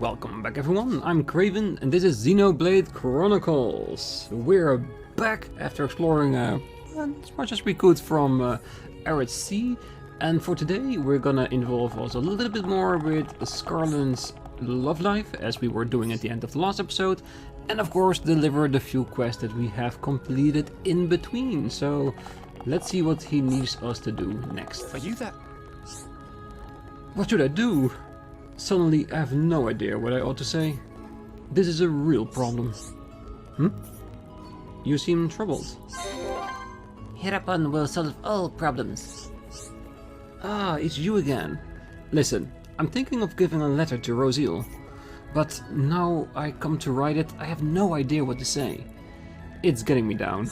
Welcome back everyone, I'm Craven and this is Xenoblade Chronicles. We're back after exploring as much as we could from Arid Sea, and for today we're gonna involve us a little bit more with Scarlet's love life as we were doing at the end of the last episode, and of course deliver the few quests that we have completed in between. So let's see what he needs us to do next. Are you that? What should I do? Suddenly I have no idea what I ought to say. This is a real problem. You seem troubled. Hereupon will solve all problems. Ah, it's you again. Listen, I'm thinking of giving a letter to Rosile, but now I come to write it, I have no idea what to say. It's getting me down.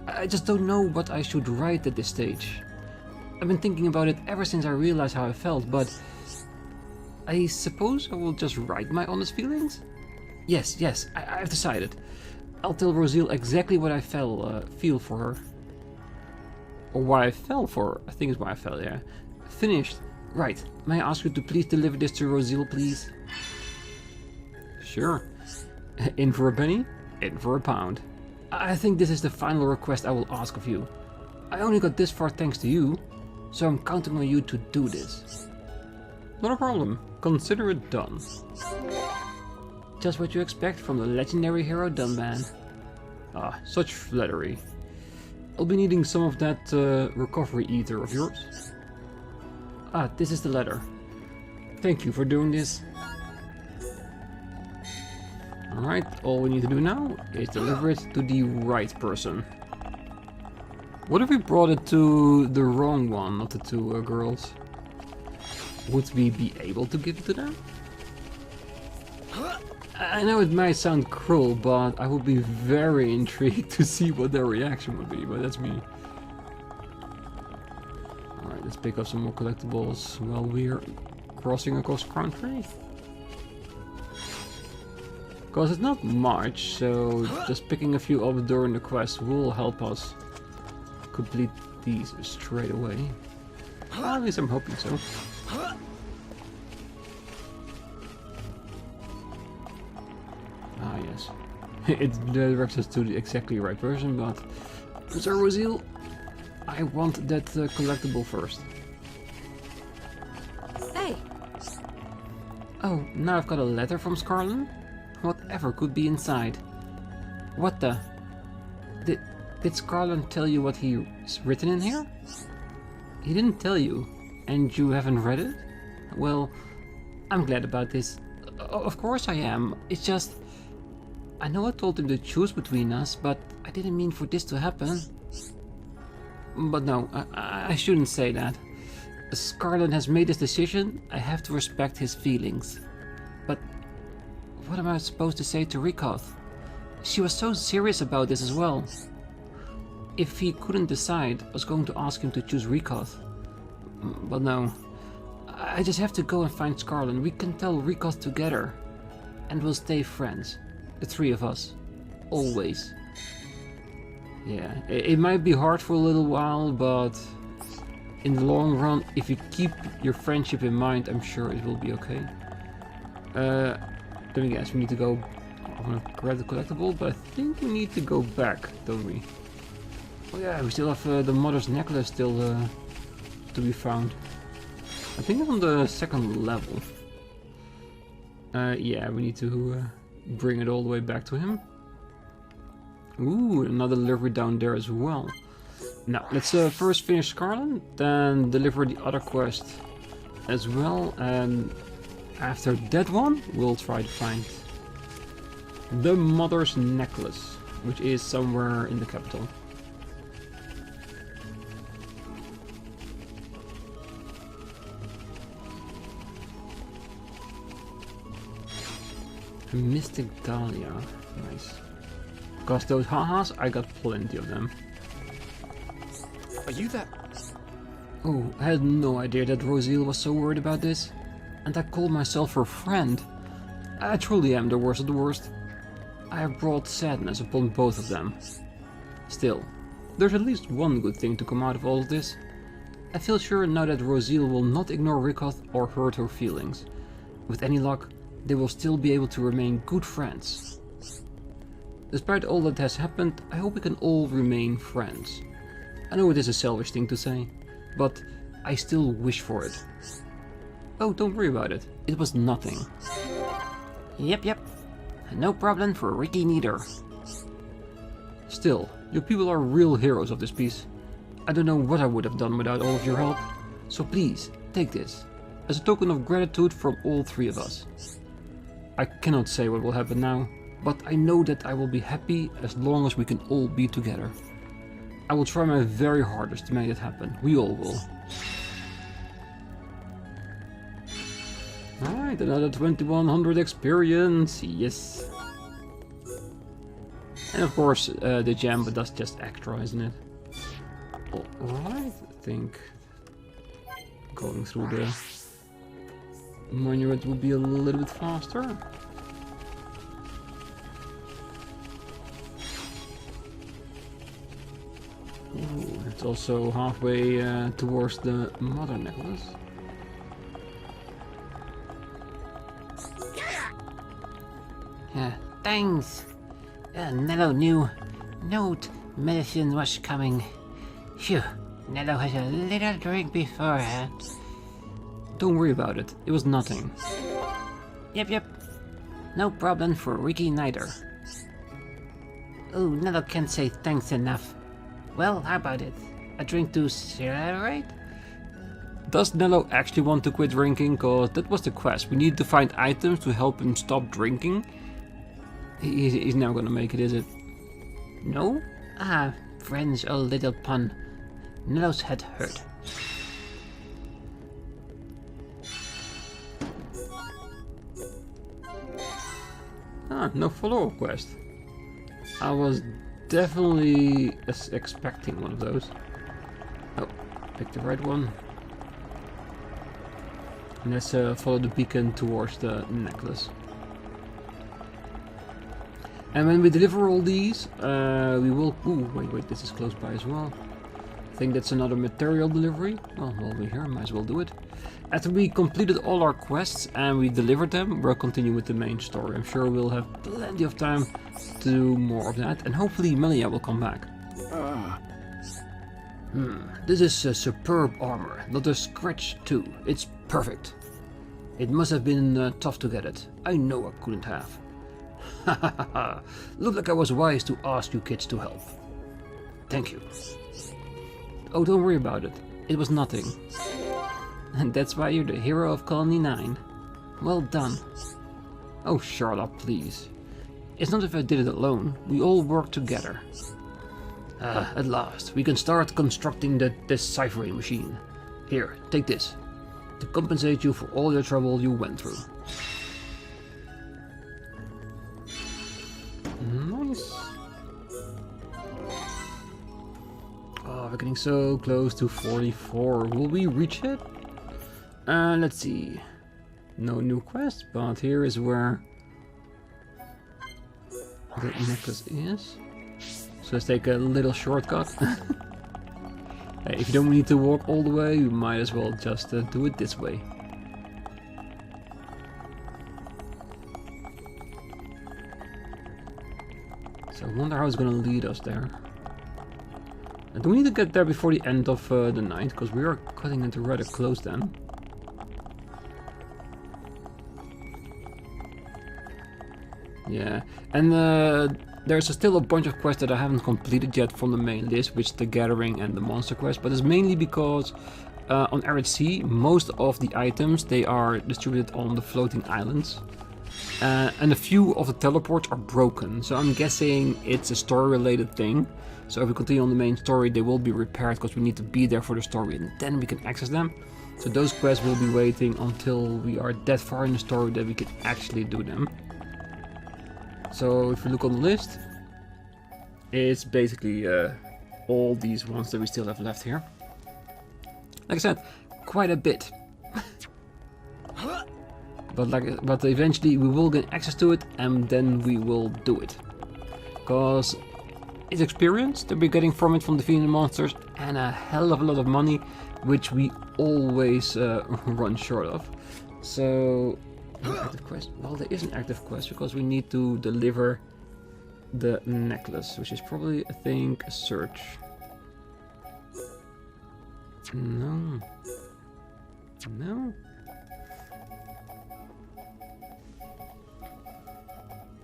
I just don't know what I should write at this stage. I've been thinking about it ever since I realized how I felt, but I suppose I will just write my honest feelings? Yes, I've decided. I'll tell Rosile exactly what I feel for her. Or what I fell for her. I think it's why I fell, yeah. Finished. Right. May I ask you to please deliver this to Rosile, please? Sure. In for a penny, in for a pound. I think this is the final request I will ask of you. I only got this far thanks to you, so I'm counting on you to do this. Not a problem. Consider it done. Just what you expect from the legendary hero Dunman. Ah, such flattery. I'll be needing some of that recovery ether of yours. Ah, this is the letter. Thank you for doing this. Alright, all we need to do now is deliver it to the right person. What if we brought it to the wrong one, not the two girls? Would we be able to give it to them? I know it might sound cruel, but I would be very intrigued to see what their reaction would be, but that's me. Alright, let's pick up some more collectibles while we're crossing across country. Because it's not much, so just picking a few up during the quest will help us complete these straight away. Well, at least I'm hoping so. Ah, yes. It directs us to the exactly right person, but Sir Rosile, I want that collectible first. Hey! Oh, now I've got a letter from Scarlet? Whatever could be inside? What the? Did Scarlet tell you what he's written in here? He didn't tell you, and you haven't read it? Well, I'm glad about this. Of course I am. It's just, I know I told him to choose between us, but I didn't mean for this to happen. But no, I shouldn't say that. Scarlet has made this decision, I have to respect his feelings. But what am I supposed to say to Rikoth? She was so serious about this as well. If he couldn't decide, I was going to ask him to choose Rikoth. But no. I just have to go and find Scarlet. We can tell Rikoth together. And we'll stay friends. The three of us. Always. Yeah, it might be hard for a little while, but in the long run, if you keep your friendship in mind, I'm sure it will be okay. Let me guess, we need to go... I'm gonna grab the collectible, but I think we need to go back, don't we? Oh yeah, we still have the mother's necklace still to be found. I think it's on the second level. Yeah, we need to bring it all the way back to him. Ooh, another delivery down there as well. Now, let's first finish Scarlet, then deliver the other quest as well, and after that one, we'll try to find the mother's necklace, which is somewhere in the capital. Mystic Dahlia, nice. Because those ha-has, I got plenty of them. Are you that? Oh, I had no idea that Rosile was so worried about this. And I called myself her friend. I truly am the worst of the worst. I have brought sadness upon both of them. Still, there's at least one good thing to come out of all of this. I feel sure now that Rosile will not ignore Rikoth or hurt her feelings. With any luck, they will still be able to remain good friends. Despite all that has happened, I hope we can all remain friends. I know it is a selfish thing to say, but I still wish for it. Oh, don't worry about it. It was nothing. Yep. No problem for Ricky neither. Still, you people are real heroes of this piece. I don't know what I would have done without all of your help, so please, take this, as a token of gratitude from all three of us. I cannot say what will happen now, but I know that I will be happy as long as we can all be together. I will try my very hardest to make it happen. We all will. Alright, another 2100 experience, yes. And of course, the gem, but that's just extra, isn't it? Alright, I think going through the monument will be a little bit faster. Ooh, it's also halfway towards the mother necklace. Thanks. Nello knew medicine was coming. Phew, Nello had a little drink beforehand. Don't worry about it. It was nothing. Yep. No problem for Ricky neither. Oh, Nello can't say thanks enough. Well, how about it? A drink to celebrate? Does Nello actually want to quit drinking? Cause that was the quest. We need to find items to help him stop drinking. He's never gonna make it, is it? No? Ah, French old little pun. Nello's head hurt. Ah, no follow-up quest. I was definitely expecting one of those. Oh, pick the right one. And let's follow the beacon towards the necklace. And when we deliver all these, we will... Ooh, wait, this is close by as well. I think that's another material delivery. Well, while we're here, might as well do it. After we completed all our quests and we delivered them, we'll continue with the main story. I'm sure we'll have plenty of time to do more of that, and hopefully Melia will come back. This is a superb armor, not a scratch too. It's perfect. It must have been tough to get it. I know I couldn't have. Looked like I was wise to ask you kids to help. Thank you. Oh, don't worry about it. It was nothing. And that's why you're the hero of Colony 9. Well done. Oh, Charlotte, please. It's not if I did it alone. We all work together. At last, we can start constructing the deciphering machine. Here, take this. To compensate you for all your trouble you went through. Nice. Oh, we're getting so close to 44. Will we reach it? Let's see. No new quest, but here is where the necklace is. So let's take a little shortcut. Hey, if you don't need to walk all the way, you might as well just do it this way. So I wonder how it's gonna lead us there. And do we need to get there before the end of the night? Because we are cutting into rather close then. Yeah, and there's still a bunch of quests that I haven't completed yet from the main list, which is the Gathering and the Monster quest, but it's mainly because on Arid Sea, most of the items, they are distributed on the floating islands. And a few of the teleports are broken, so I'm guessing it's a story-related thing. So if we continue on the main story, they will be repaired because we need to be there for the story, and then we can access them. So those quests will be waiting until we are that far in the story that we can actually do them. So if you look on the list, it's basically all these ones that we still have left here. Like I said, quite a bit. But eventually we will get access to it, and then we will do it. Because it's experience that we're getting from it, from defeating the monsters, and a hell of a lot of money, which we always run short of. So An active quest? Well, there is an active quest because we need to deliver the necklace, which is probably, I think, a search. No. No.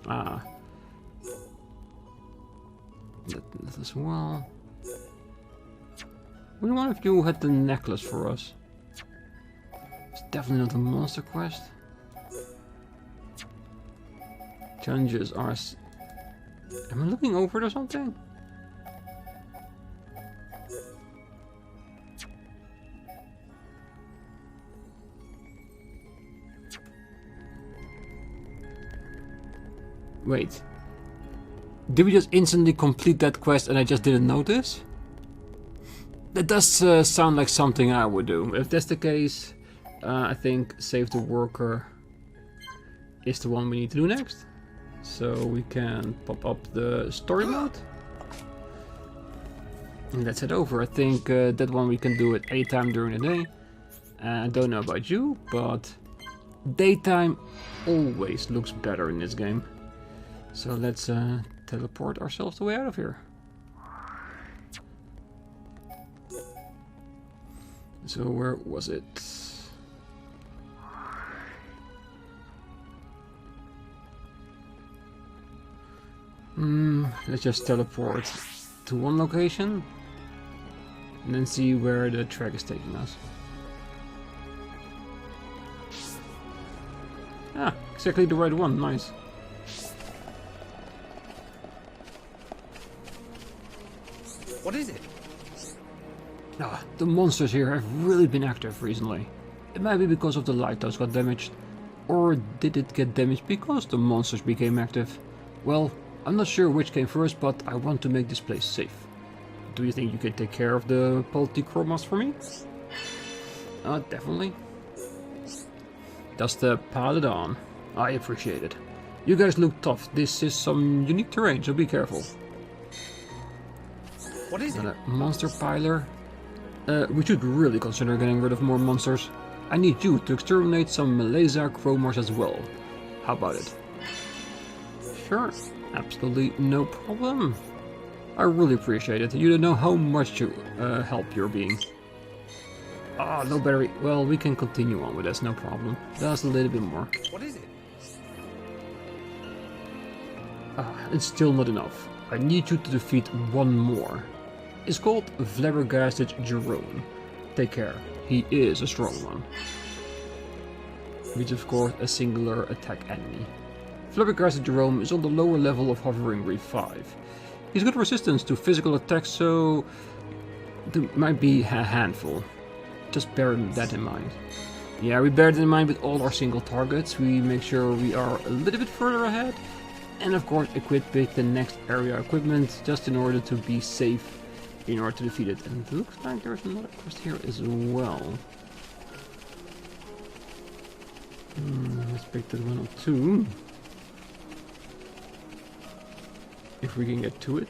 Ah. That as well. Which one of you had the necklace for us? It's definitely not a monster quest. Challenges are... Am I looking over it or something? Wait. Did we just instantly complete that quest and I just didn't notice? That does sound like something I would do. If that's the case, I think save the worker is the one we need to do next. So we can pop up the story mode. And let's head over. I think that one we can do at any time during the day. I don't know about you, but daytime always looks better in this game. So let's teleport ourselves the way out of here. So where was it? Let's just teleport to one location and then see where the track is taking us. Ah, exactly the right one, nice. What is it? Ah, the monsters here have really been active recently. It might be because of the lighthouse got damaged. Or did it get damaged because the monsters became active? Well, I'm not sure which came first, but I want to make this place safe. Do you think you can take care of the Polychromas for me? Definitely. Just pile it on. I appreciate it. You guys look tough. This is some unique terrain, so be careful. What is it? A monster piler. We should really consider getting rid of more monsters. I need you to exterminate some Malaysia Chromars as well. How about it? Sure, absolutely no problem. I really appreciate it. You don't know how much help you're being. Ah, no battery. Well, we can continue on with this, no problem. Just a little bit more. What is it? Ah, it's still not enough. I need you to defeat one more. It's called Flabbergasted Jerome. Take care, he is a strong one. Which is of course a singular attack enemy. Flabbergasted Jerome is on the lower level of Hovering Reef 5. He's got resistance to physical attacks, so there might be a handful. Just bear that in mind. Yeah, we bear that in mind with all our single targets. We make sure we are a little bit further ahead. And of course equip with the next area equipment, just in order to be safe in order to defeat it. And it looks like there's another quest here as well. Let's pick that one up too. If we can get to it.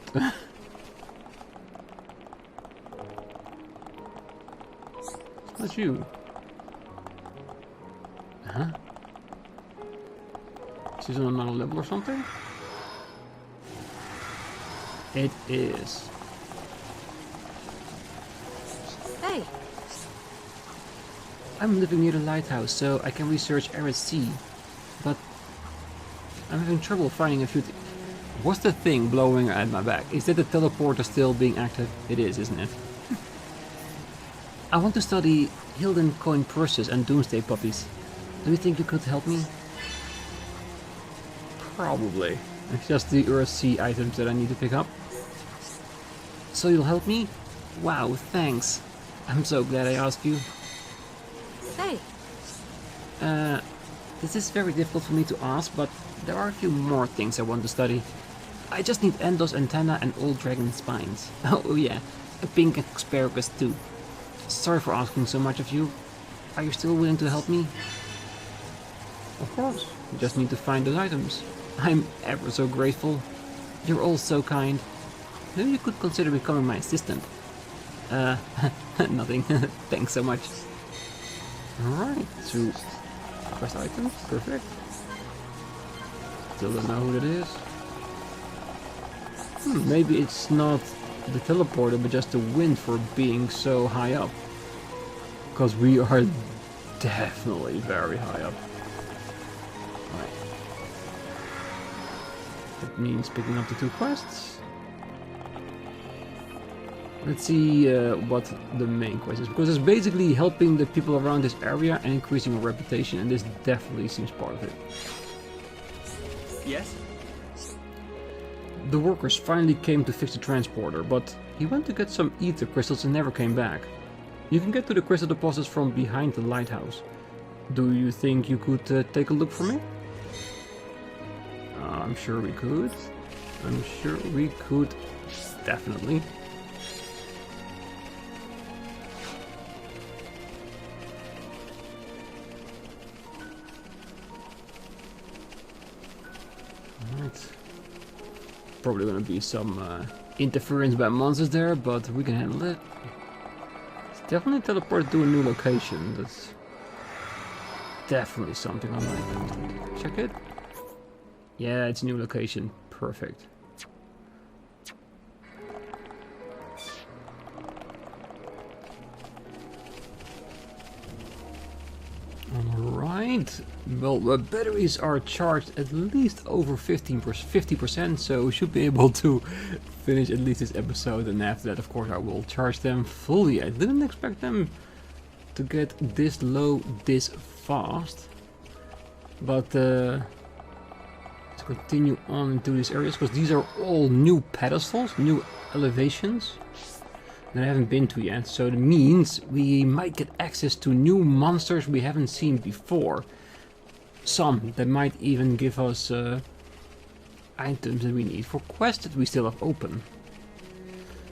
It's not you. Huh? Is this on another level or something? It is. Hey! I'm living near the lighthouse, so I can research arid sea. But I'm having trouble finding a few things. What's the thing blowing at my back? Is that the teleporter still being active? It is, isn't it? I want to study Hilden coin purses and doomsday puppies. Do you think you could help me? Probably. It's just the Earth Sea items that I need to pick up. So you'll help me? Wow, thanks. I'm so glad I asked you. Hey! This is very difficult for me to ask, but there are a few more things I want to study. I just need Endos antenna and old dragon spines. Oh yeah, a pink asparagus too. Sorry for asking so much of you. Are you still willing to help me? Of course. You just need to find those items. I'm ever so grateful. You're all so kind. Maybe you could consider becoming my assistant. Nothing. Thanks so much. Alright, so Quest item, perfect. Still don't know who that is. Maybe it's not the teleporter, but just the wind for being so high up. Because we are definitely very high up. Right. That means picking up the 2 quests. Let's see what the main quest is, because it's basically helping the people around this area and increasing our reputation, and this definitely seems part of it. Yes? The workers finally came to fix the transporter, but he went to get some ether crystals and never came back. You can get to the crystal deposits from behind the lighthouse. Do you think you could take a look for me? I'm sure we could. I'm sure we could, definitely. Probably gonna be some interference by monsters there, but we can handle it. It's definitely teleported to a new location. That's definitely something I like. Check it. Yeah, it's a new location. Perfect. Alright, well, the batteries are charged at least over 50%, so we should be able to finish at least this episode, and after that, of course, I will charge them fully. I didn't expect them to get this low this fast, but let's continue on into these areas, because these are all new pedestals, new elevations that I haven't been to yet, so it means we might get access to new monsters we haven't seen before. Some that might even give us items that we need for quests that we still have open.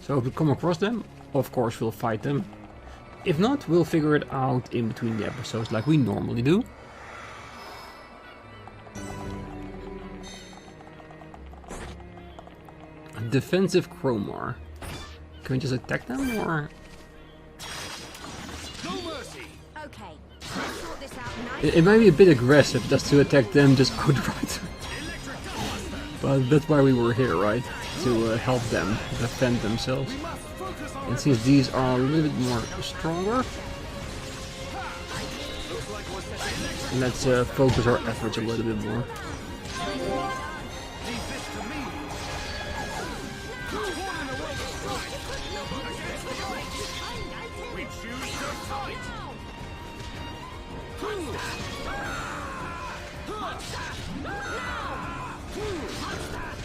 So if we come across them, of course we'll fight them. If not, we'll figure it out in between the episodes like we normally do. Defensive Chromar. Can we just attack them, or...? No mercy. Okay. Sort this out nice. It might be a bit aggressive just to attack them just outright. But that's why we were here, right? To help them defend themselves. And since these are a little bit more stronger, let's focus our efforts a little bit more.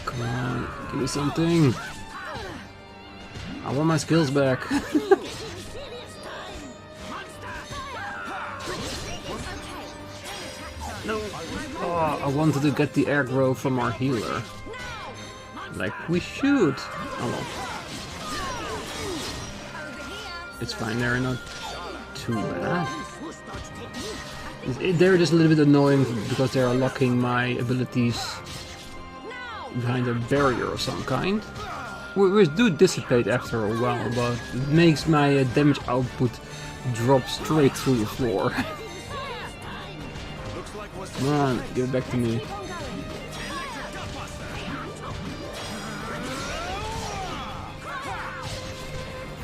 Come on, give me something. I want my skills back. No. Oh, I wanted to get the aggro from our healer. Like we should. Oh well. It's fine, they're not too bad. They're just a little bit annoying because they are locking my abilities behind a barrier of some kind. Which do dissipate after a while, but it makes my damage output drop straight through the floor. Come on, give it back to me.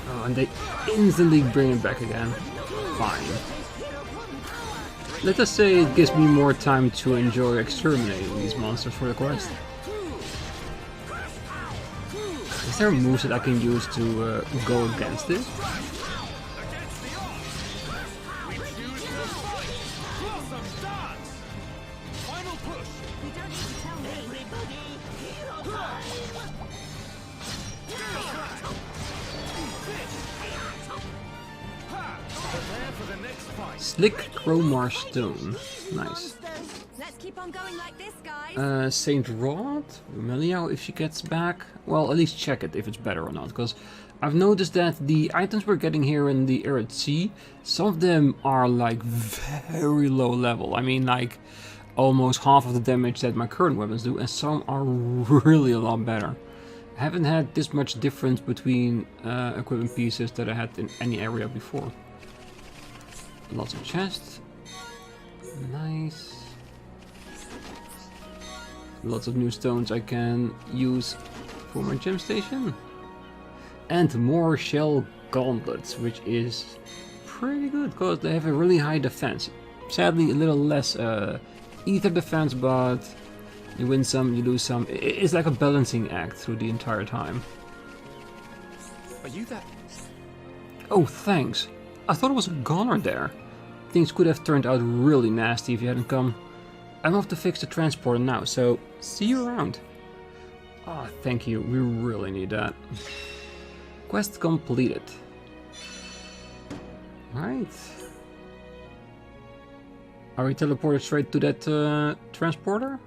Oh, and they instantly bring it back again. Fine. Let us say it gives me more time to enjoy exterminating these monsters for the quest. Is there moves that I can use to go against it? Slick Chromar Stone. Nice. Let's keep on going like this, guys. Saint Rod? Melia, if she gets back? Well, at least check it if it's better or not, because I've noticed that the items we're getting here in the Arid Sea, some of them are like very low level. I mean, like almost half of the damage that my current weapons do, and some are really a lot better. I haven't had this much difference between equipment pieces that I had in any area before. Lots of chests. Nice. Lots of new stones I can use for my gem station. And more shell gauntlets, which is pretty good because they have a really high defense. Sadly, a little less ether defense, but you win some, you lose some. It's like a balancing act through the entire time. Are you that? Oh, thanks. I thought it was a goner there. Things could have turned out really nasty if you hadn't come. I'm off to fix the transporter now, so see you around. Oh, thank you. We really need that. Quest completed. Right. Are we teleported straight to that transporter?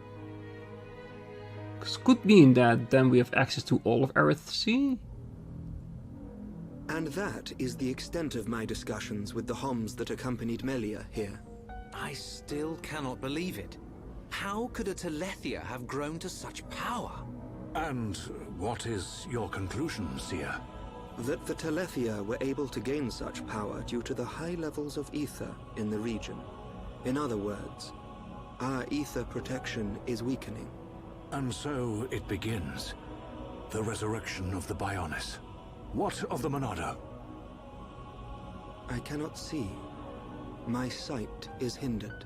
Because could mean that then we have access to all of Aerith Sea. And that is the extent of my discussions with the Homs that accompanied Melia here. I still cannot believe it. How could a Telethia have grown to such power? And what is your conclusion, Seer? That the Telethia were able to gain such power due to the high levels of ether in the region. In other words, our ether protection is weakening. And so it begins. The resurrection of the Bionis. What of the Monado? I cannot see. My sight is hindered.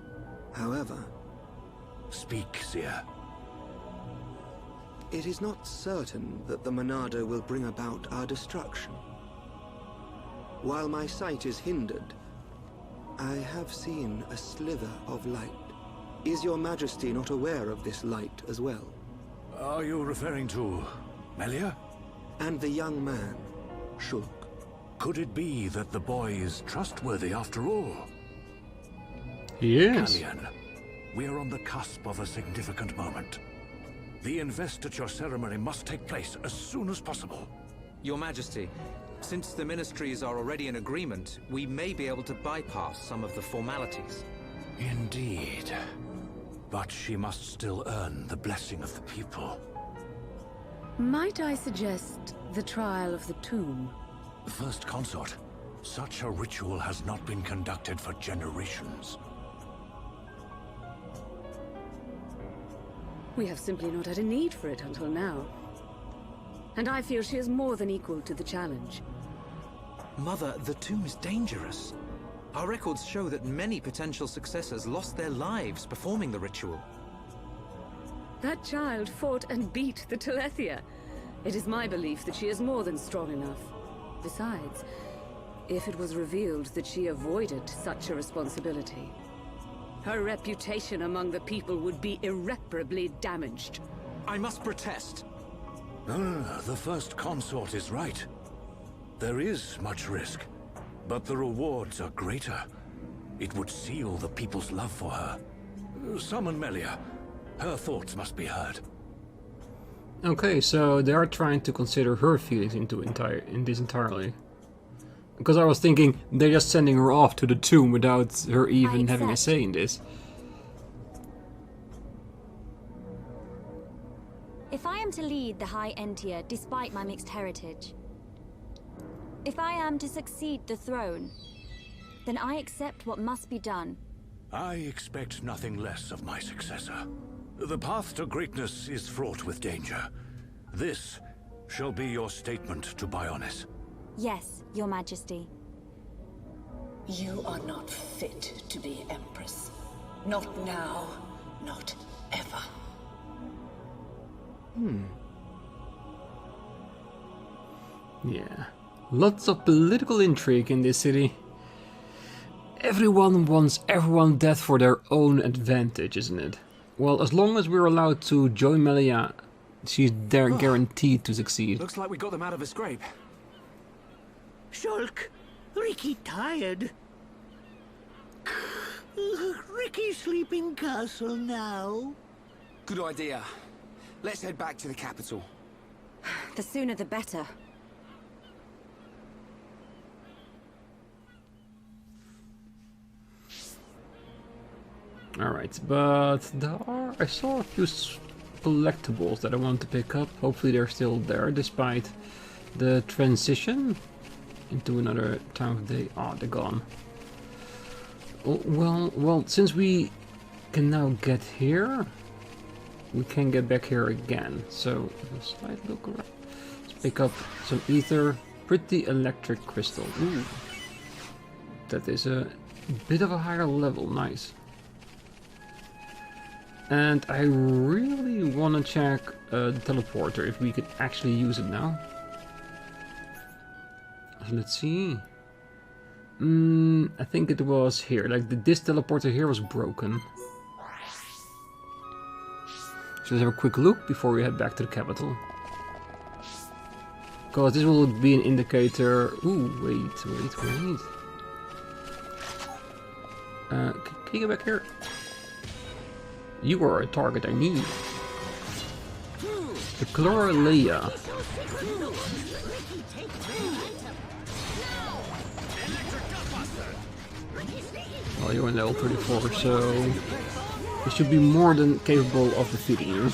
However... Speak, Seer. It is not certain that the Monado will bring about our destruction. While my sight is hindered, I have seen a slither of light. Is your Majesty not aware of this light as well? Are you referring to Melia? And the young man, Shulk. Could it be that the boy is trustworthy after all? Yes. Kallian, we are on the cusp of a significant moment. The investiture ceremony must take place as soon as possible. Your Majesty, since the ministries are already in agreement, we may be able to bypass some of the formalities. Indeed. But she must still earn the blessing of the people. Might I suggest the trial of the tomb? First Consort, such a ritual has not been conducted for generations. We have simply not had a need for it until now. And I feel she is more than equal to the challenge. Mother, the tomb is dangerous. Our records show that many potential successors lost their lives performing the ritual. That child fought and beat the Telethia. It is my belief that she is more than strong enough. Besides, if it was revealed that she avoided such a responsibility, her reputation among the people would be irreparably damaged. I must protest. The First Consort is right. There is much risk, but the rewards are greater. It would seal the people's love for her. Summon Melia. Her thoughts must be heard. Okay, so they are trying to consider her feelings in this entirely. Because I was thinking they're just sending her off to the tomb without her even having a say in this. If I am to lead the High Entia despite my mixed heritage, if I am to succeed the throne, then I accept what must be done. I expect nothing less of my successor. The path to greatness is fraught with danger. This shall be your statement to Bionis. Yes, Your Majesty. You are not fit to be Empress. Not now, not ever. Yeah. Lots of political intrigue in this city. Everyone wants everyone dead for their own advantage, isn't it? Well, as long as we're allowed to join Melia, she's there guaranteed to succeed. Looks like we got them out of a scrape. Shulk, Ricky tired. Ricky sleep in castle now. Good idea. Let's head back to the capital. The sooner the better. Alright, but I saw a few collectibles that I want to pick up. Hopefully they're still there despite the transition into another time of day. Oh, they're gone. Oh, well, since we can now get here, we can get back here again. So, a slight look around. Let's pick up some ether. Pretty electric crystal. Ooh. That is a bit of a higher level. Nice. And I really want to check the teleporter, if we could actually use it now. So let's see. I think it was here. Like this teleporter here was broken. So let's have a quick look before we head back to the capital. Because this will be an indicator. Ooh, wait. Can you get back here? You are a target I need. The Chloralea. Well, you're on level 34, so you should be more than capable of defeating you.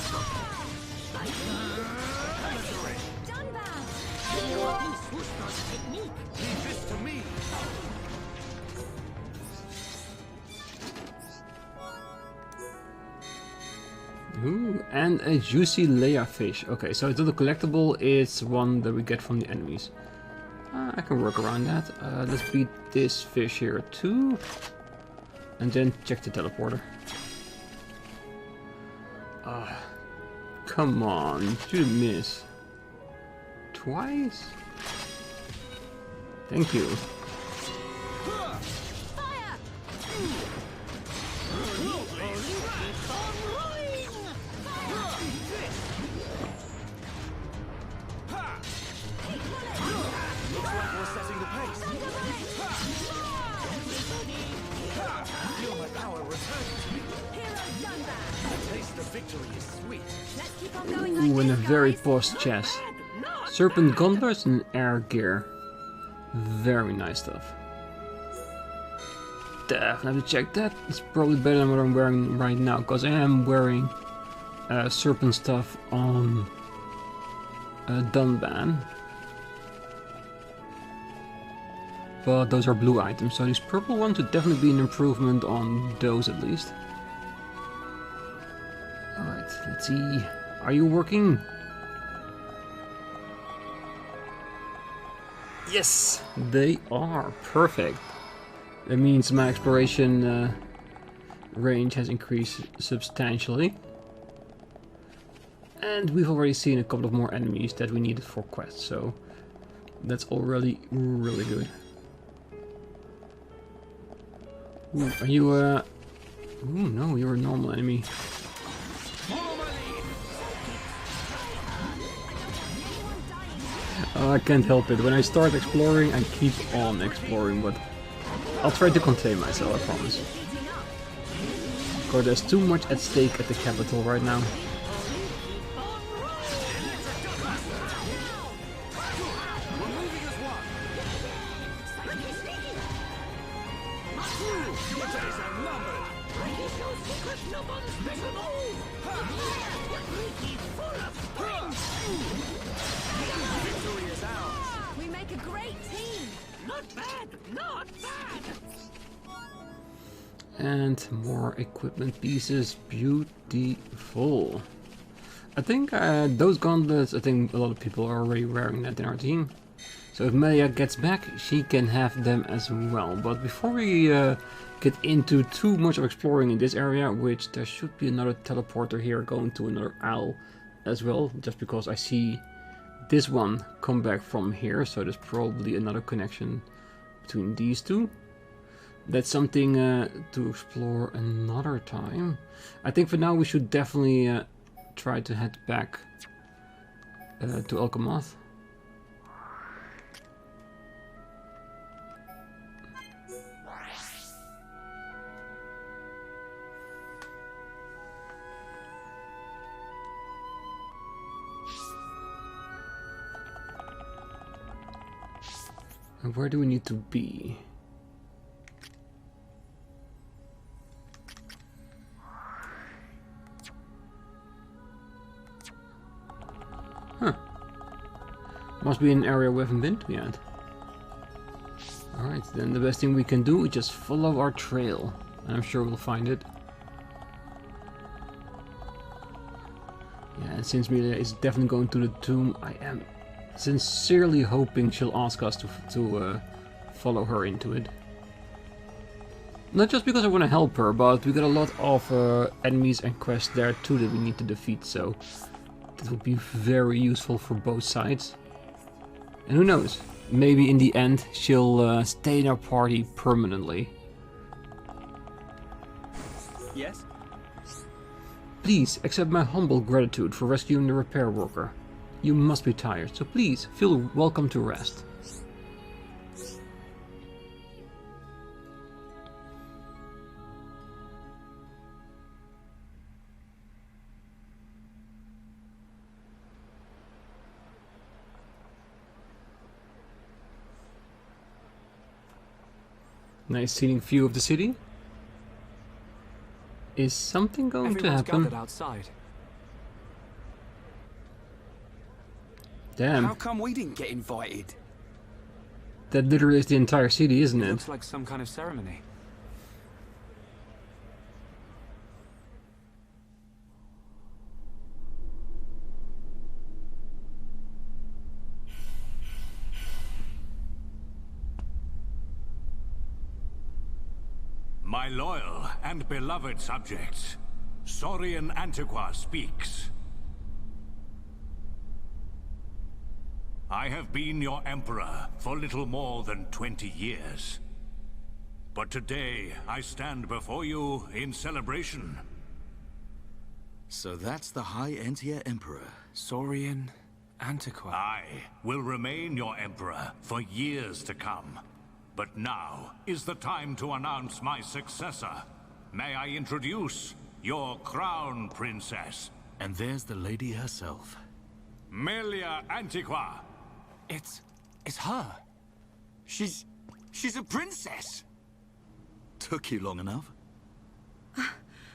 Ooh, and a juicy Leia fish. Okay, so it's not a collectible, it's one that we get from the enemies. I can work around that. Let's beat this fish here too. And then check the teleporter. Come on, did you miss? Twice? Thank you. Ooh, and a very post chest. Serpent gauntlets and air gear. Very nice stuff. Definitely check that. It's probably better than what I'm wearing right now, because I am wearing serpent stuff on Dunban. But those are blue items, so these purple ones would definitely be an improvement on those at least. Alright, let's see. Are you working? Yes, they are. Perfect. That means my exploration range has increased substantially. And we've already seen a couple of more enemies that we needed for quests, so that's already really good. Ooh, are you ooh, no, you're a normal enemy. I can't help it. When I start exploring, I keep on exploring, but I'll try to contain myself, I promise. Because there's too much at stake at the capital right now. We make a great team. Not bad, not bad. And more equipment pieces. Beautiful. I think those gauntlets, I think a lot of people are already wearing that in our team. So if Melia gets back, she can have them as well. But before we get into too much of exploring in this area, which there should be another teleporter here going to another owl as well, just because I see this one come back from here, so there's probably another connection between these two. That's something to explore another time. I think for now we should definitely try to head back to Alchemath. And where do we need to be? Huh. Must be an area we haven't been to yet. Alright. then the best thing we can do is just follow our trail. I'm sure we'll find it. Yeah, and since Melia is definitely going to the tomb, I am sincerely hoping she'll ask us to follow her into it. Not just because I want to help her, but we got a lot of enemies and quests there too that we need to defeat, so that would be very useful for both sides. And who knows, maybe in the end she'll stay in our party permanently. Yes? Please accept my humble gratitude for rescuing the repair worker. You must be tired, so please feel welcome to rest. Nice scenic view of the city. Is something going to happen? Gathered outside. Damn. How come we didn't get invited? That literally is the entire city, isn't it? Looks like some kind of ceremony. My loyal and beloved subjects, Saurian Antiqua speaks. I have been your emperor for little more than 20 years. But today I stand before you in celebration. So that's the High Entia Emperor. Saurian Antiqua. I will remain your emperor for years to come. But now is the time to announce my successor. May I introduce your crown princess? And there's the lady herself. Melia Antiqua. It's her. She's a princess. Took you long enough?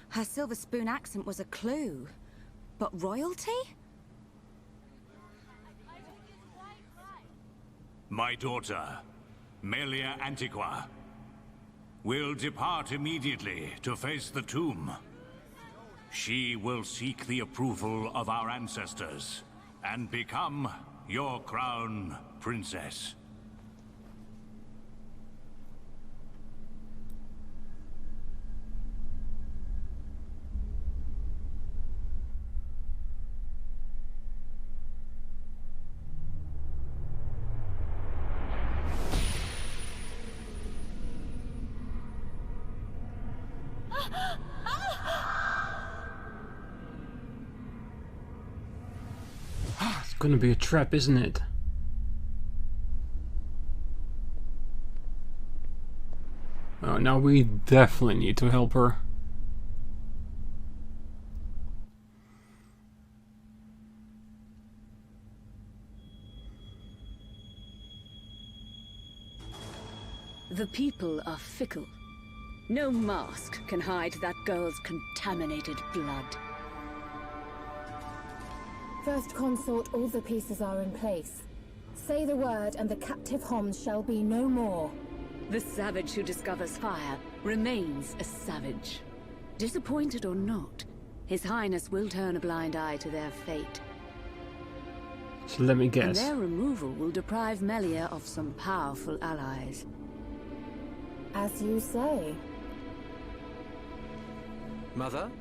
Her silver spoon accent was a clue. But royalty? My daughter, Melia Antiqua, will depart immediately to face the tomb. She will seek the approval of our ancestors and become your crown princess. It's gonna be a trap, isn't it? Oh, now we definitely need to help her. The people are fickle. No mask can hide that girl's contaminated blood. First Consort, all the pieces are in place. Say the word and the captive Homs shall be no more. The savage who discovers fire remains a savage. Disappointed or not, His Highness will turn a blind eye to their fate. So let me And guess. their removal will deprive Melia of some powerful allies. As you say. Mother?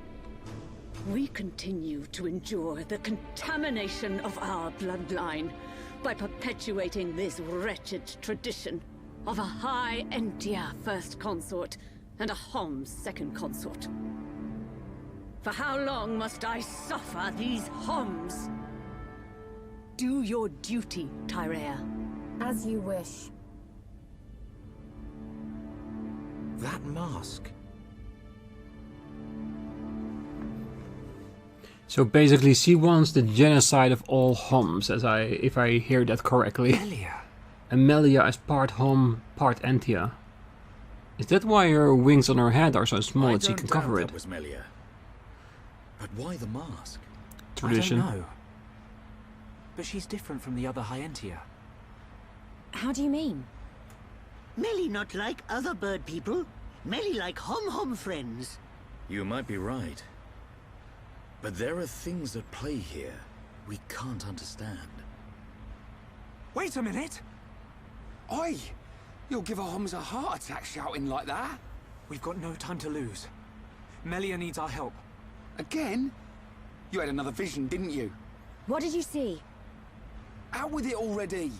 We continue to endure the contamination of our bloodline by perpetuating this wretched tradition of a High Entia First Consort and a Homs Second Consort. For how long must I suffer these Homs? Do your duty, Tyrea. As you wish. That mask. So basically, she wants the genocide of all Homs, if I hear that correctly. Melia. And Melia is part Hom, part Entia. Is that why her wings on her head are so small that she can cover it? That was Melia. But why the mask? Tradition. I don't know. But she's different from the other High Entia. How do you mean? Melly not like other bird people. Melly like hom-hom friends. You might be right. But there are things at play here we can't understand. Wait a minute! Oi! You'll give our homs a heart attack shouting like that. We've got no time to lose. Melia needs our help. Again? You had another vision, didn't you? What did you see? Out with it already!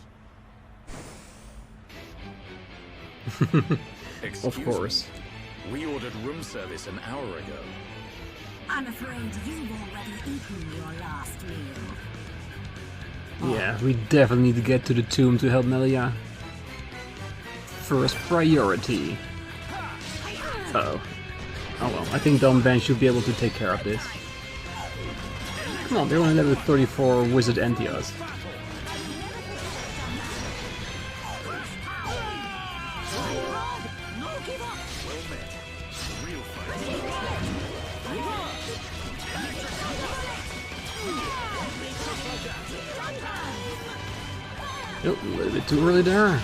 Excuse Of course. me. We ordered room service an hour ago. I'm afraid you've already eaten your last meal. Yeah, we definitely need to get to the tomb to help Melia. First priority. Uh-oh. Oh well, I think Don Ben should be able to take care of this. Come on, they're only level 34 wizard Entias. Oh, a little bit too early there.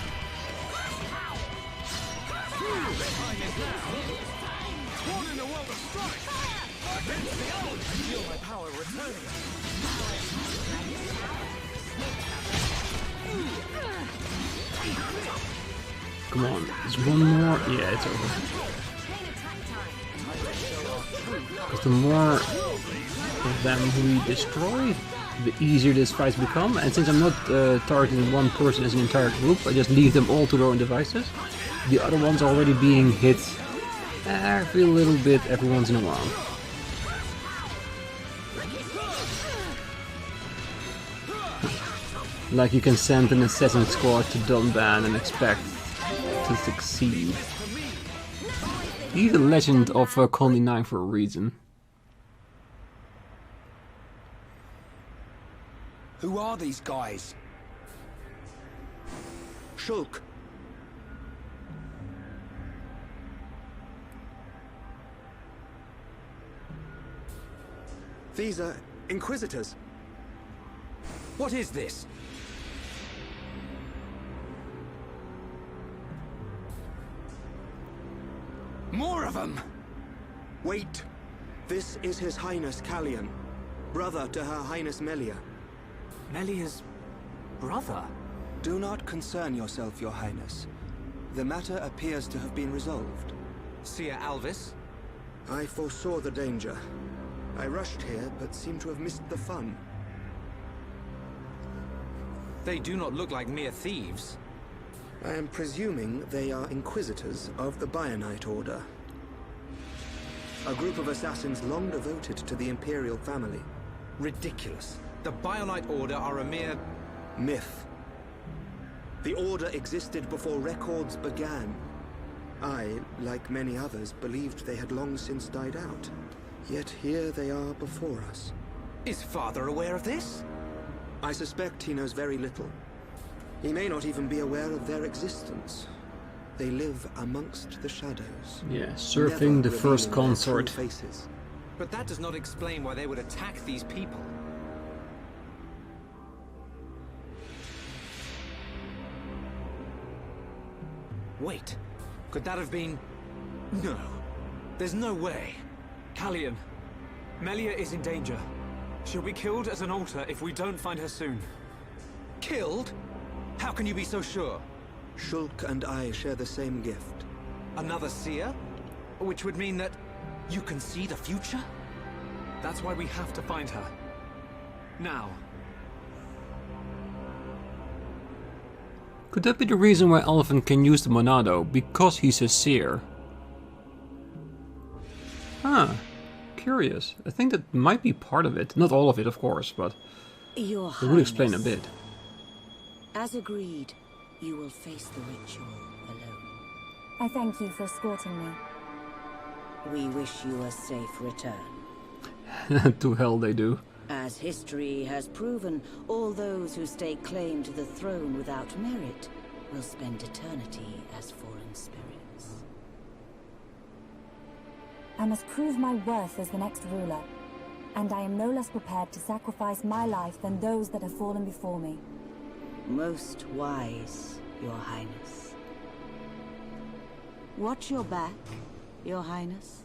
Come on, there's one more. Yeah, it's over. Because the more of them we destroy, the easier this fights become. And since I'm not targeting one person as an entire group, I just leave them all to their own devices. The other ones are already being hit every little bit every once in a while. Like you can send an assassin squad to Dunban and expect to succeed. He's the legend of Colony 9 for a reason. Who are these guys? Shulk. These are Inquisitors. What is this? More of them! Wait. This is His Highness Callion, brother to Her Highness Melia. Melia's brother? Do not concern yourself, Your Highness. The matter appears to have been resolved. Seer Alvis? I foresaw the danger. I rushed here, but seem to have missed the fun. They do not look like mere thieves. I am presuming they are Inquisitors of the Bionite Order. A group of assassins long devoted to the Imperial family. Ridiculous. The Bionite Order are a mere... myth. The Order existed before records began. I, like many others, believed they had long since died out. Yet here they are before us. Is Father aware of this? I suspect he knows very little. He may not even be aware of their existence. They live amongst the shadows. Yeah, surfing the first consort. Faces. But that does not explain why they would attack these people. Wait, could that have been... No, there's no way. Callion, Melia is in danger. She'll be killed at an altar if we don't find her soon. Killed? How can you be so sure? Shulk and I share the same gift. Another seer? Which would mean that you can see the future? That's why we have to find her. Now. Could that be the reason why Elephant can use the Monado? Because he's a seer? Huh. Curious. I think that might be part of it. Not all of it, of course, but Your it would explain a Highness. bit. As agreed, you will face the ritual alone. I thank you for escorting me. We wish you a safe return. To hell they do. As history has proven, all those who stake claim to the throne without merit will spend eternity as foreign spirits. I must prove my worth as the next ruler, and I am no less prepared to sacrifice my life than those that have fallen before me. Most wise, Your Highness. Watch your back, Your Highness.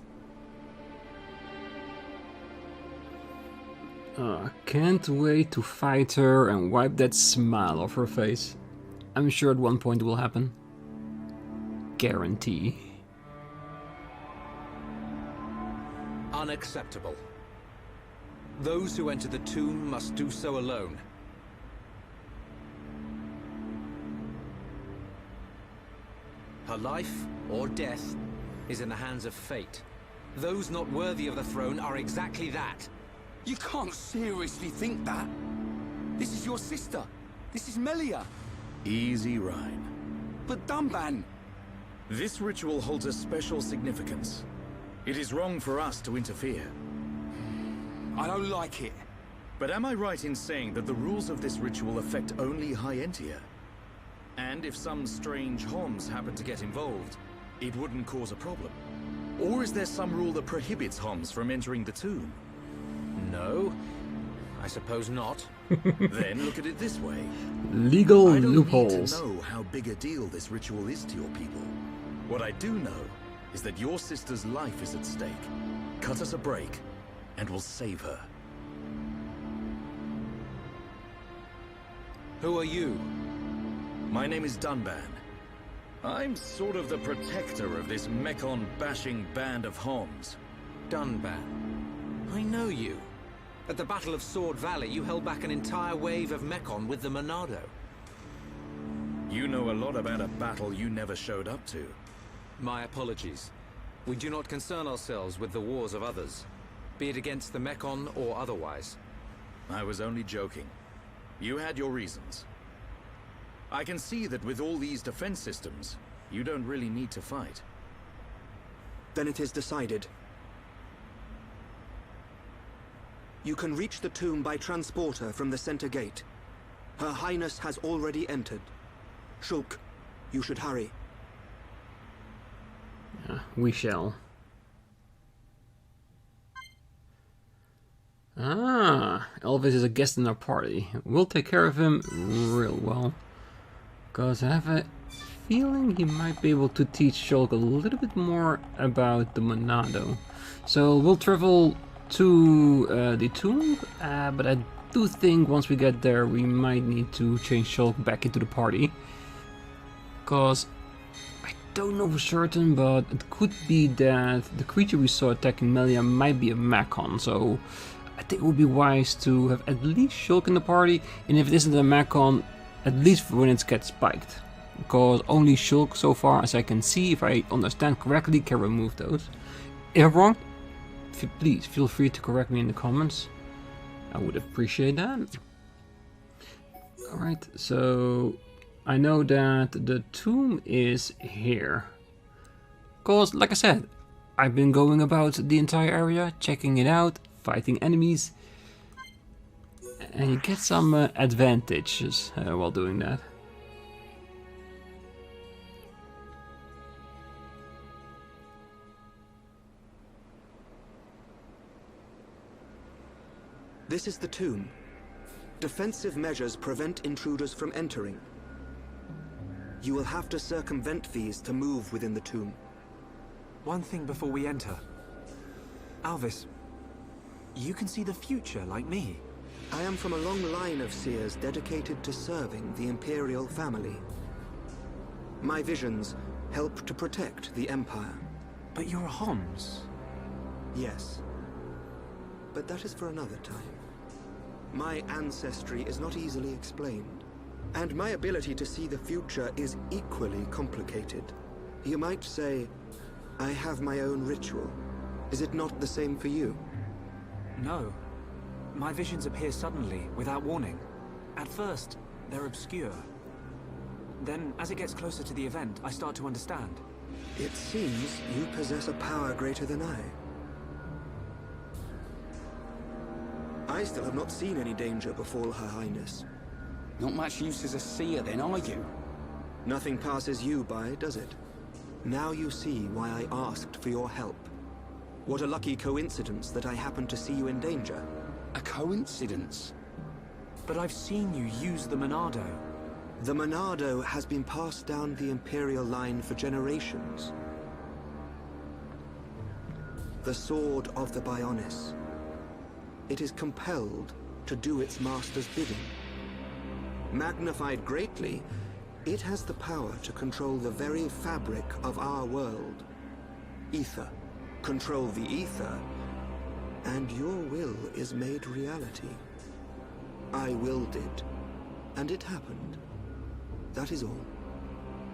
Can't wait to fight her and wipe that smile off her face. I'm sure at one point it will happen. Guarantee. Unacceptable. Those who enter the tomb must do so alone. Her life, or death, is in the hands of fate. Those not worthy of the throne are exactly that. You can't seriously think that. This is your sister. This is Melia. Easy, Rhine. But Dunban... This ritual holds a special significance. It is wrong for us to interfere. I don't like it. But am I right in saying that the rules of this ritual affect only High Entia? And if some strange Homs happen to get involved, it wouldn't cause a problem? Or is there some rule that prohibits Homs from entering the tomb? No, I suppose not. Then look at it this way. Legal I don't loopholes. need to know how big a deal this ritual is to your people. What I do know is that your sister's life is at stake. Cut us a break, and we'll save her. Who are you? My name is Dunban. I'm sort of the protector of this Mechon-bashing band of Homs. Dunban. I know you. At the Battle of Sword Valley, you held back an entire wave of Mechon with the Monado. You know a lot about a battle you never showed up to. My apologies. We do not concern ourselves with the wars of others, be it against the Mechon or otherwise. I was only joking. You had your reasons. I can see that with all these defense systems, you don't really need to fight. Then it is decided. You can reach the tomb by transporter from the center gate. Her Highness has already entered. Shulk, you should hurry. We shall. Ah, Elvis is a guest in our party. We'll take care of him real well. Because I have a feeling he might be able to teach Shulk a little bit more about the Monado. So we'll travel to the tomb, but I do think once we get there we might need to change Shulk back into the party. Because I don't know for certain, but it could be that the creature we saw attacking Melia might be a Mechon, so I think it would be wise to have at least Shulk in the party, and if it isn't a Mechon, at least when it gets spiked. Because only Shulk, so far as I can see, if I understand correctly, can remove those. If I'm wrong, please feel free to correct me in the comments. I would appreciate that. Alright, so I know that the tomb is here. Because, like I said, I've been going about the entire area, checking it out, fighting enemies. And you get some advantages while doing that. This is the tomb. Defensive measures prevent intruders from entering. You will have to circumvent these to move within the tomb. One thing before we enter. Alvis, you can see the future like me. I am from a long line of seers dedicated to serving the Imperial family. My visions help to protect the Empire. But you're a Homs. Yes. But that is for another time. My ancestry is not easily explained, and my ability to see the future is equally complicated. You might say, I have my own ritual. Is it not the same for you? No. My visions appear suddenly, without warning. At first, they're obscure. Then, as it gets closer to the event, I start to understand. It seems you possess a power greater than I. I still have not seen any danger befall Her Highness. Not much use as a seer then, are you? Nothing passes you by, does it? Now you see why I asked for your help. What a lucky coincidence that I happened to see you in danger. A coincidence? But I've seen you use the Monado. The Monado has been passed down the Imperial line for generations. the sword of the Bionis. It is compelled to do its master's bidding. Magnified greatly, it has the power to control the very fabric of our world. Ether. Control the ether, and your will is made reality. I willed it, and it happened. That is all.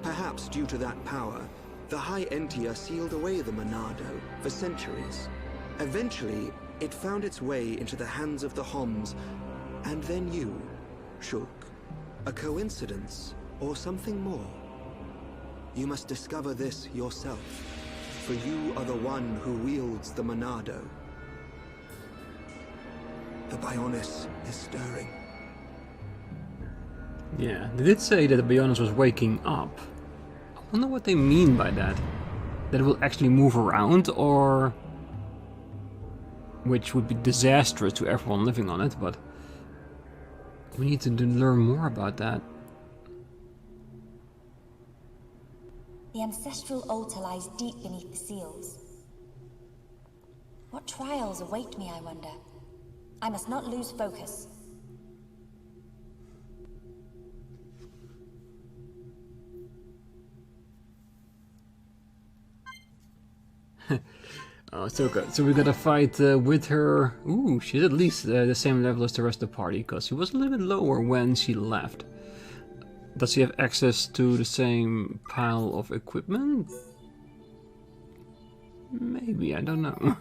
Perhaps due to that power, the High Entia sealed away the Monado for centuries. Eventually, it found its way into the hands of the Homs, and then you, Shulk. A coincidence, or something more? You must discover this yourself, for you are the one who wields the Monado. The Bionis is stirring. Yeah, they did say that the Bionis was waking up. I wonder what they mean by that. That it will actually move around, or... which would be disastrous to everyone living on it, but... we need to learn more about that. The ancestral altar lies deep beneath the seals. What trials await me, I wonder? I must not lose focus. Oh, so good. So we gotta fight with her. Ooh, she's at least the same level as the rest of the party, because she was a little bit lower when she left. Does she have access to the same pile of equipment? Maybe, I don't know.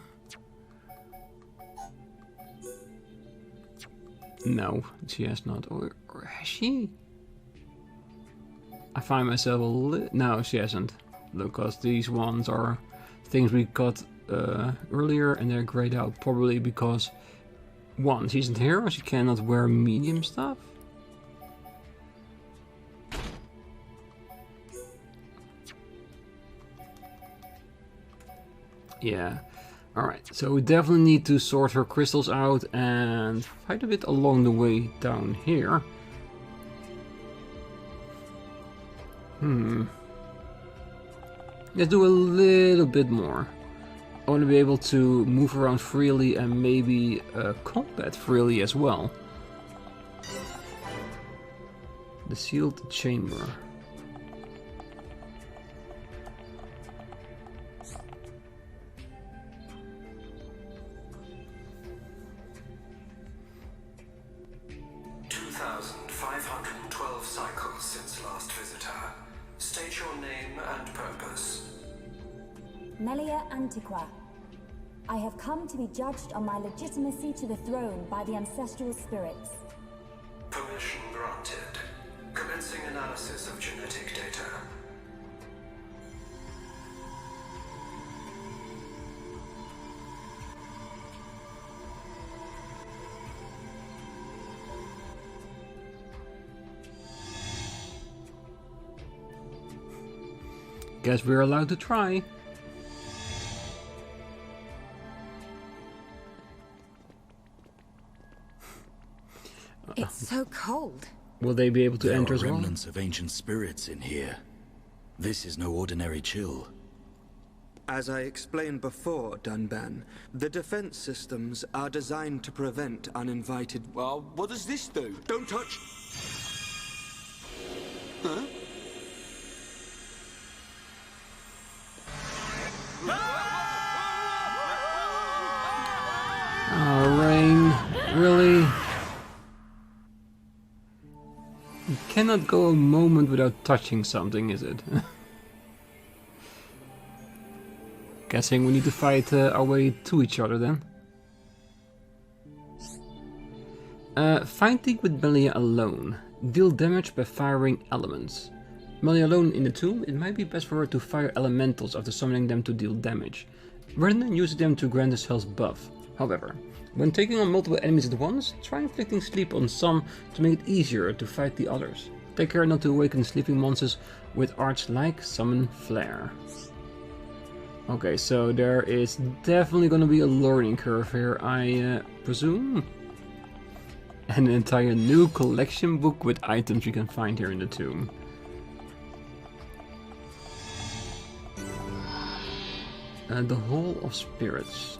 No, she has not. Or has she? I find myself a little... No, she hasn't. Because these ones are things we got earlier, and they're grayed out. Probably because, one, she's a hero, she cannot wear medium stuff. Yeah. Alright, so we definitely need to sort her crystals out and fight a bit along the way down here. Let's do a little bit more. I want to be able to move around freely and maybe combat freely as well. The sealed chamber. I have come to be judged on my legitimacy to the throne by the ancestral spirits. Permission granted. Commencing analysis of genetic data. Guess we're allowed to try. It's so cold. Will they be able to enter as There are well? remnants of ancient spirits in here. This is no ordinary chill. As I explained before, Dunban, the defense systems are designed to prevent uninvited... Well, what does this do? Don't touch! Huh? Oh, Rain, really? You cannot go a moment without touching something, is it? Guessing we need to fight our way to each other then. Fighting with Melia alone. Deal damage by firing elements. Melia alone in the tomb, it might be best for her to fire elementals after summoning them to deal damage, rather than using them to grant herself buff. However, when taking on multiple enemies at once, try inflicting sleep on some to make it easier to fight the others. Take care not to awaken sleeping monsters with arts like Summon Flare. Okay, so there is definitely going to be a learning curve here, I presume. And an entire new collection book with items you can find here in the tomb. The Hall of Spirits.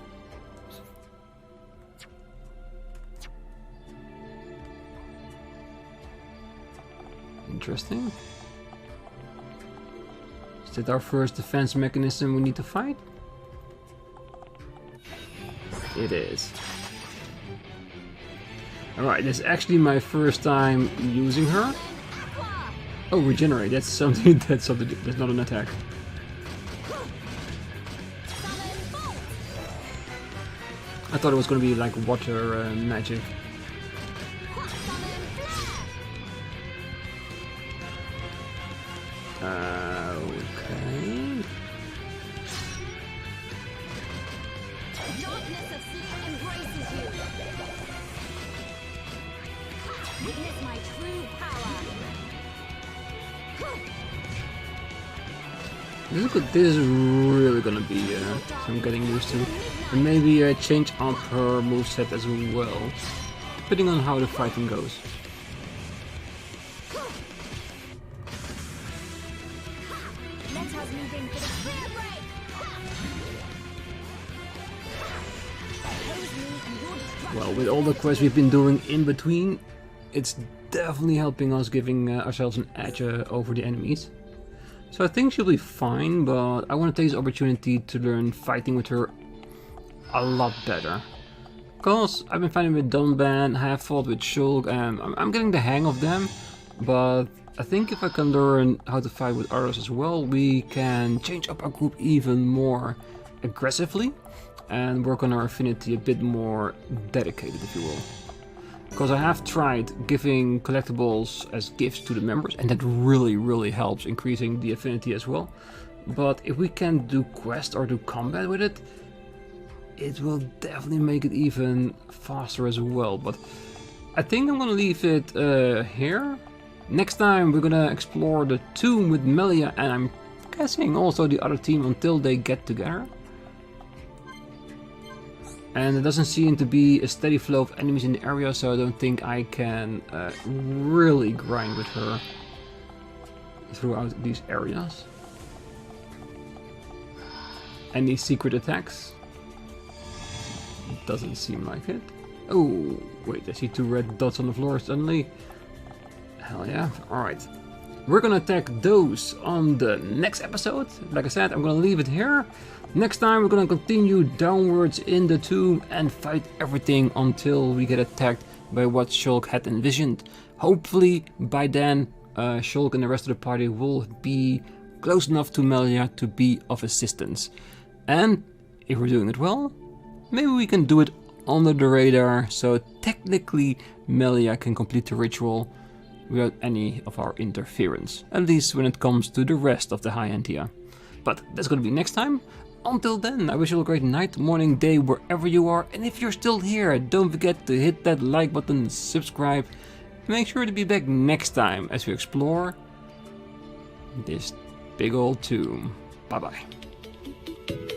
Interesting. Is that our first defense mechanism we need to fight? It is. Alright, this is actually my first time using her. Oh, regenerate, that's something that's not an attack. I thought it was going to be like water magic. Okay. Darkness of sleep embraces you. Witness my true power. This is really gonna be some getting used to. And maybe change up her moveset as well, depending on how the fighting goes. Well, with all the quests we've been doing in between, it's definitely helping us giving ourselves an edge over the enemies. So I think she'll be fine, but I want to take this opportunity to learn fighting with her a lot better. Because I've been fighting with Dunban, I have fought with Shulk, and I'm getting the hang of them. But I think if I can learn how to fight with others as well, we can change up our group even more aggressively and work on our affinity a bit more dedicated, if you will. Because I have tried giving collectibles as gifts to the members, and that really helps increasing the affinity as well. But if we can do quest or do combat with it, it will definitely make it even faster as well. But I think I'm gonna leave it here. Next time we're gonna explore the tomb with Melia, and I'm guessing also the other team until they get together. And there doesn't seem to be a steady flow of enemies in the area, so I don't think I can really grind with her throughout these areas. Any secret attacks? Doesn't seem like it. Oh, wait, I see 2 red dots on the floor suddenly. Hell yeah, alright. We're gonna attack those on the next episode. Like I said, I'm gonna leave it here. Next time we're gonna continue downwards in the tomb and fight everything until we get attacked by what Shulk had envisioned. Hopefully by then Shulk and the rest of the party will be close enough to Melia to be of assistance. And if we're doing it well, maybe we can do it under the radar, so technically Melia can complete the ritual without any of our interference, at least when it comes to the rest of the High Entia. But that's gonna be next time. Until then, I wish you a great night, morning, day, wherever you are, and if you're still here, don't forget to hit that like button, subscribe, and make sure to be back next time as we explore this big old tomb. Bye bye.